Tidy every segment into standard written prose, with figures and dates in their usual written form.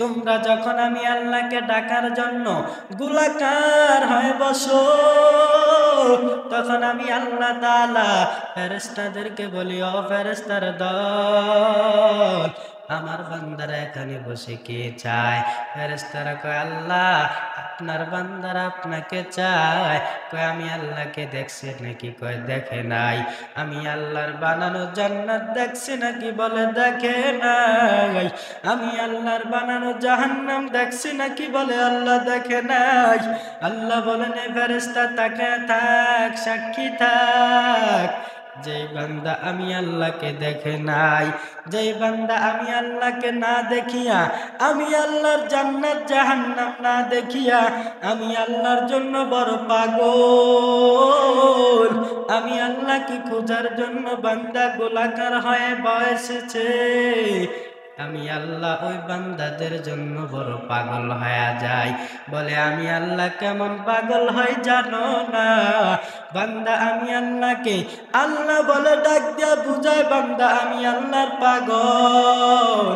তোমরা যখন আমি আল্লাহকে ডাকার জন্য গোলাকার হয়ে বসো, তখন আমি আল্লাহ তাআলা ফেরেশতাদেরকে বলি, ও ফেরেশতার দল, আমার বান্দারা এখানে বসে কে চায়? ফেরেশতারা কয়, আল্লাহ আপনার বান্দারা আপনাকে চায়। কয়, আমি আল্লাহকে দেখছি নাকি? কয়, দেখে নাই। আমি আল্লাহর বানানো জান্নাত দেখছি নাকি? বলে দেখে নাই। আমি আল্লাহর বানানো জাহান্নাম দেখছি নাকি? বলে আল্লাহ দেখে নাই। আল্লাহ বলেন, এ ফেরেশতা তাকায় থাক, সাক্ষী থাক, যেই বান্দা আমি আল্লাহকে দেখে নাই, যেই বান্দা আমি আল্লাহকে না দেখিয়া, আমি আল্লাহর জান্নাত জাহান্নাম না দেখিয়া আমি আল্লাহর জন্য বড় পাগল, আমি আল্লাহকে খোঁজার জন্য বান্দা গোলাকার হয়ে বসেছে, আমি আল্লাহ ওই বান্দাদের জন্য বড় পাগল হয়ে যায়। বলে, আমি আল্লাহ কেমন পাগল হয় জানো না? বান্দা আমি আল্লাহকে, আল্লাহ বলে ডাক দিয়া বুঝায়, বান্দা আমি আল্লাহর পাগল।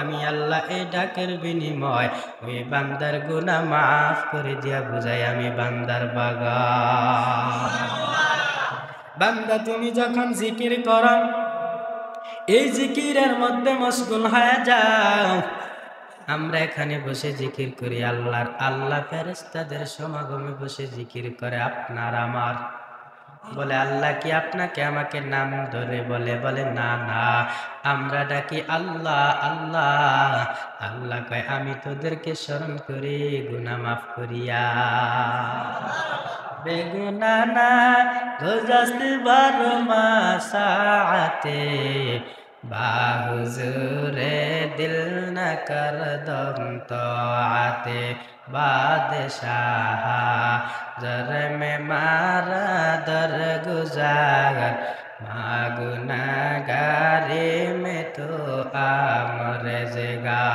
আমি আল্লাহ এই ডাকের বিনিময় ওই বান্দার গুনাহ মাফ করে দিয়া বুঝাই আমি বান্দার পাগল। বান্দা তুমি যখন জিকির করো, এই জিকিরের মধ্যে মশগুল হয়ে যাও। আমরা এখানে বসে জিকির করি আল্লাহর, আল্লাহ ফেরেশতাদের সমাগমে বসে জিকির করে আপনার আমার। বলে, আল্লাহ কি আপনাকে আমাকে নাম ধরে বলে? বলে, না না, আমরা ডাকি আল্লাহ আল্লাহ। আল্লাহ কয়, আমি তোদেরকে স্মরণ করি গুনাহ মাফ করিয়া। বেগুনা না গুজাস্তি বারো মাসাতে, বাহুজুরে দিল না কর দম তো আতে, বাদশাহ जर में मारा दर गुजार, मागुनागारी में तो आमर जगा।